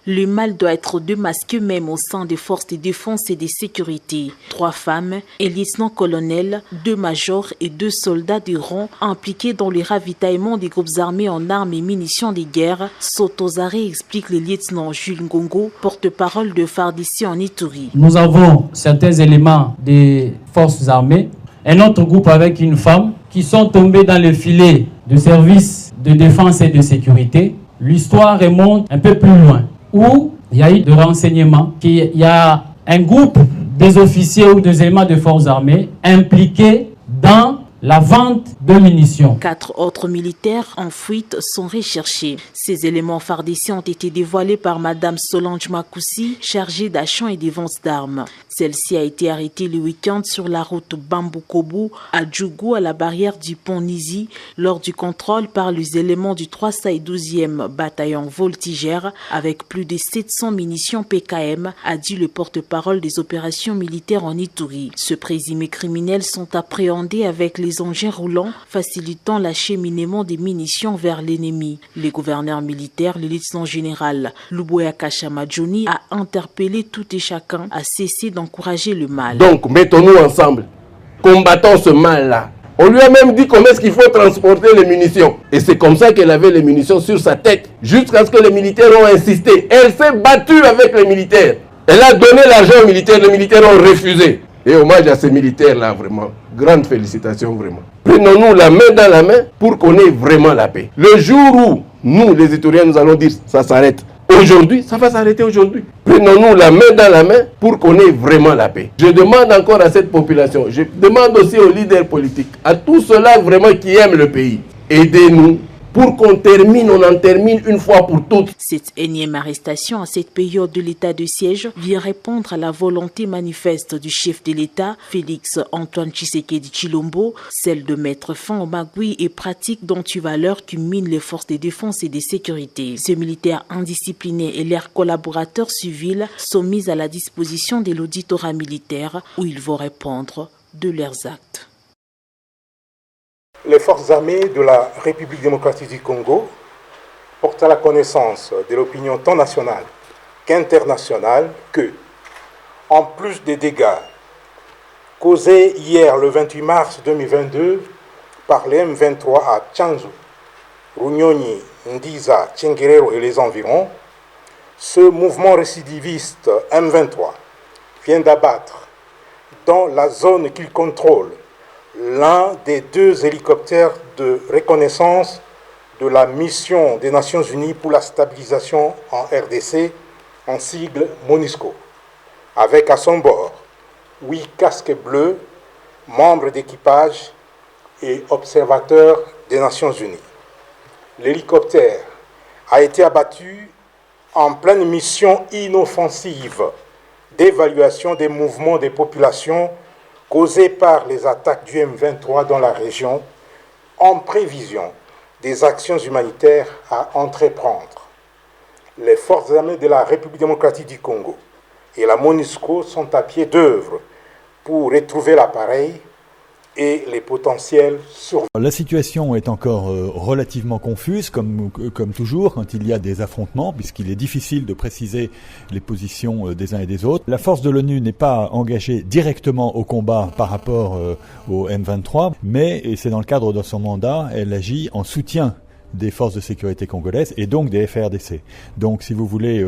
Le mal doit être démasqué même au sein des forces de défense et de sécurité. 3 femmes, un lieutenant-colonel, 2 majors et 2 soldats de rang impliqués dans le ravitaillement des groupes armés en armes et munitions de guerre sont aux arrêts, explique le lieutenant Jules Ngongo, porte-parole de FARDC en Ituri. Nous avons certains éléments des forces armées, un autre groupe avec une femme qui sont tombés dans le filet de services de défense et de sécurité. L'histoire remonte un peu plus loin, où il y a eu des renseignements qu'il y a un groupe des officiers ou des éléments de forces armées impliqués dans la vente de munitions. 4 autres militaires en fuite sont recherchés. Ces éléments FARDC ont été dévoilés par Madame Solange Makoussi, chargée d'achat et des ventes d'armes. Celle-ci a été arrêtée le week-end sur la route Bambou-Kobo à Djougou, à la barrière du pont Nizi, lors du contrôle par les éléments du 312e bataillon voltigère avec plus de 700 munitions PKM, a dit le porte-parole des opérations militaires en Ituri. Ce présumé criminels sont appréhendés avec les engins roulants, facilitant l'acheminement des munitions vers l'ennemi. Le gouverneur militaire, le lieutenant général Luboya Kashamadjoni, a interpellé tout et chacun à cesser d'encourager le mal. Donc, mettons-nous ensemble, combattons ce mal-là. On lui a même dit comment est-ce qu'il faut transporter les munitions. Et c'est comme ça qu'elle avait les munitions sur sa tête, jusqu'à ce que les militaires ont insisté. Elle s'est battue avec les militaires. Elle a donné l'argent aux militaires, les militaires ont refusé. Et hommage à ces militaires-là, vraiment. Grande félicitations, vraiment. Prenons-nous la main dans la main pour qu'on ait vraiment la paix. Le jour où nous, les Ituriens, nous allons dire ça s'arrête aujourd'hui, ça va s'arrêter aujourd'hui. Prenons-nous la main dans la main pour qu'on ait vraiment la paix. Je demande encore à cette population, je demande aussi aux leaders politiques, à tous ceux-là vraiment qui aiment le pays, aidez-nous. Pour qu'on termine, on en termine une fois pour toutes. Cette énième arrestation à cette période de l'état de siège vient répondre à la volonté manifeste du chef de l'État, Félix Antoine Tshisekedi Tshilombo, celle de mettre fin aux magouilles et pratiques d'antivaleurs qui minent les forces de défense et de sécurité. Ces militaires indisciplinés et leurs collaborateurs civils sont mis à la disposition de l'auditorat militaire où ils vont répondre de leurs actes. Les forces armées de la République démocratique du Congo portent à la connaissance de l'opinion tant nationale qu'internationale que, en plus des dégâts causés hier le 28 mars 2022 par les M23 à Tchanzu, Runyonyi, Ndiza, Tchenguerero et les environs, ce mouvement récidiviste M23 vient d'abattre dans la zone qu'il contrôle l'un des 2 hélicoptères de reconnaissance de la mission des Nations Unies pour la stabilisation en RDC, en sigle MONUSCO, avec à son bord 8 casques bleus, membres d'équipage et observateurs des Nations Unies. L'hélicoptère a été abattu en pleine mission inoffensive d'évaluation des mouvements des populations causées par les attaques du M23 dans la région, en prévision des actions humanitaires à entreprendre. Les forces armées de la République démocratique du Congo et la MONUSCO sont à pied d'œuvre pour retrouver l'appareil et les potentiels survivants. La situation est encore relativement confuse, comme toujours, quand il y a des affrontements, puisqu'il est difficile de préciser les positions des uns et des autres. La force de l'ONU n'est pas engagée directement au combat par rapport au M23, mais, et c'est dans le cadre de son mandat, elle agit en soutien des forces de sécurité congolaises et donc des FARDC. Donc, si vous voulez,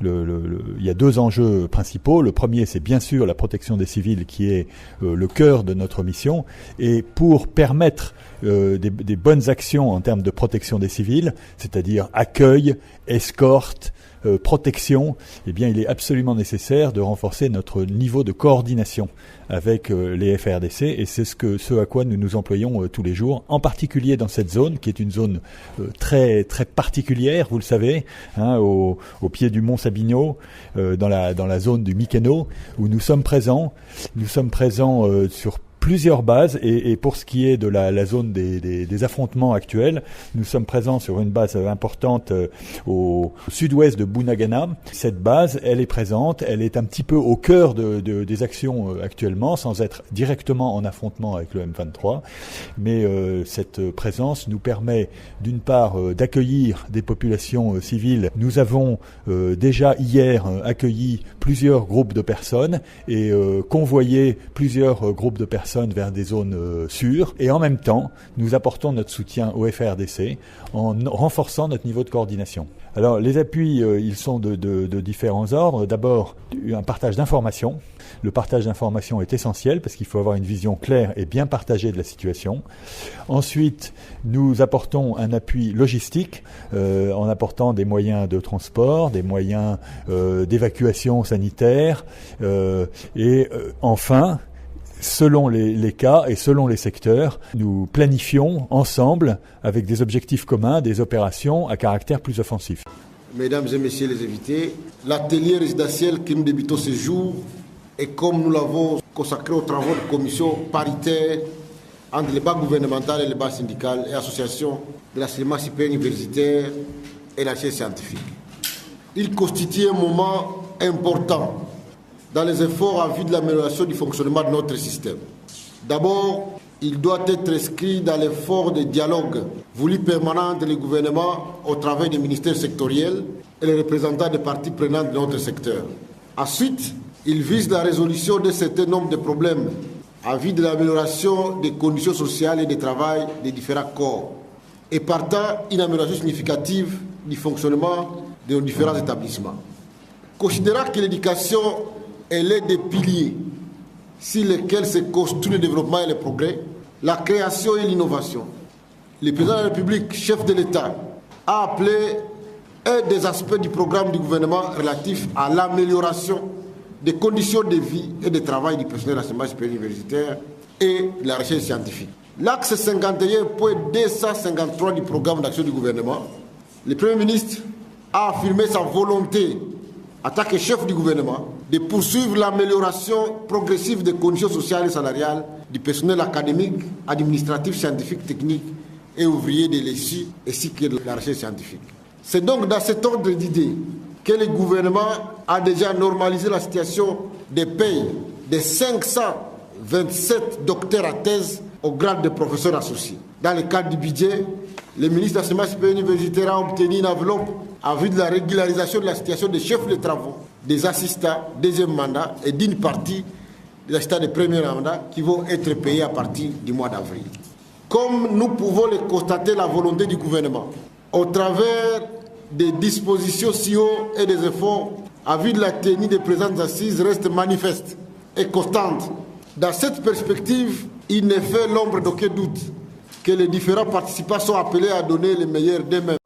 il y a 2 enjeux principaux. Le premier, c'est bien sûr la protection des civils qui est le cœur de notre mission. Et pour permettre des bonnes actions en termes de protection des civils, c'est-à-dire accueil, escorte, protection, eh bien, il est absolument nécessaire de renforcer notre niveau de coordination avec les FARDC, et c'est ce à quoi nous nous employons tous les jours, en particulier dans cette zone qui est une zone très très particulière, vous le savez, hein, au pied du Mont Sabinyo, dans la zone du Mikeno, où nous sommes présents sur plusieurs bases et pour ce qui est de la zone des affrontements actuels, nous sommes présents sur une base importante au sud-ouest de Bunagana. Cette base, elle est présente, elle est un petit peu au cœur des actions actuellement, sans être directement en affrontement avec le M23, mais cette présence nous permet d'une part d'accueillir des populations civiles. Nous avons déjà hier accueilli plusieurs groupes de personnes et convoyé plusieurs groupes de personnes vers des zones sûres, et en même temps nous apportons notre soutien au FARDC en renforçant notre niveau de coordination. Alors les appuis, ils sont de différents ordres. D'abord, un partage d'informations. Le partage d'informations est essentiel parce qu'il faut avoir une vision claire et bien partagée de la situation. Ensuite, nous apportons un appui logistique en apportant des moyens de transport, des moyens d'évacuation sanitaire et enfin, selon les cas et selon les secteurs, nous planifions ensemble, avec des objectifs communs, des opérations à caractère plus offensif. Mesdames et messieurs les invités, l'atelier résidentiel que nous débutons ce jour, et comme nous l'avons consacré aux travaux de commission paritaire entre les bas gouvernementales et les bas syndicales et associations de l'enseignement supérieur universitaire et la recherche scientifique. Il constitue un moment important dans les efforts en vue de l'amélioration du fonctionnement de notre système. D'abord, il doit être inscrit dans l'effort de dialogue voulu permanent entre les gouvernements au travers des ministères sectoriels et les représentants des parties prenantes de notre secteur. Ensuite, il vise la résolution d'un certain nombre de problèmes en vue de l'amélioration des conditions sociales et de travail des différents corps et partant une amélioration significative du fonctionnement de nos différents établissements. Considérant que l'éducation est l'un des piliers sur lesquels se construit le développement et le progrès, la création et l'innovation, le président de la République, chef de l'État, a appelé un des aspects du programme du gouvernement relatif à l'amélioration des conditions de vie et de travail du personnel de l'enseignement supérieur universitaire et de la recherche scientifique. L'axe 51.253 du programme d'action du gouvernement, le Premier ministre a affirmé sa volonté, en tant que chef du gouvernement, de poursuivre l'amélioration progressive des conditions sociales et salariales du personnel académique, administratif, scientifique, technique et ouvrier de l'ESU ainsi que de la recherche scientifique. C'est donc dans cet ordre d'idées que le gouvernement a déjà normalisé la situation des payes des 527 docteurs à thèse au grade de professeur associé. Dans le cadre du budget, le ministre de l'enseignement supérieur universitaire a obtenu une enveloppe en vue de la régularisation de la situation des chefs de travaux, des assistants deuxième mandat et d'une partie des assistants de premier mandat qui vont être payés à partir du mois d'avril. Comme nous pouvons le constater, la volonté du gouvernement, au travers des dispositions SIO et des efforts en vue de la tenue des présentes assises reste manifeste et constante. Dans cette perspective, il ne fait l'ombre d'aucun doute que les différents participants sont appelés à donner le meilleur d'eux-mêmes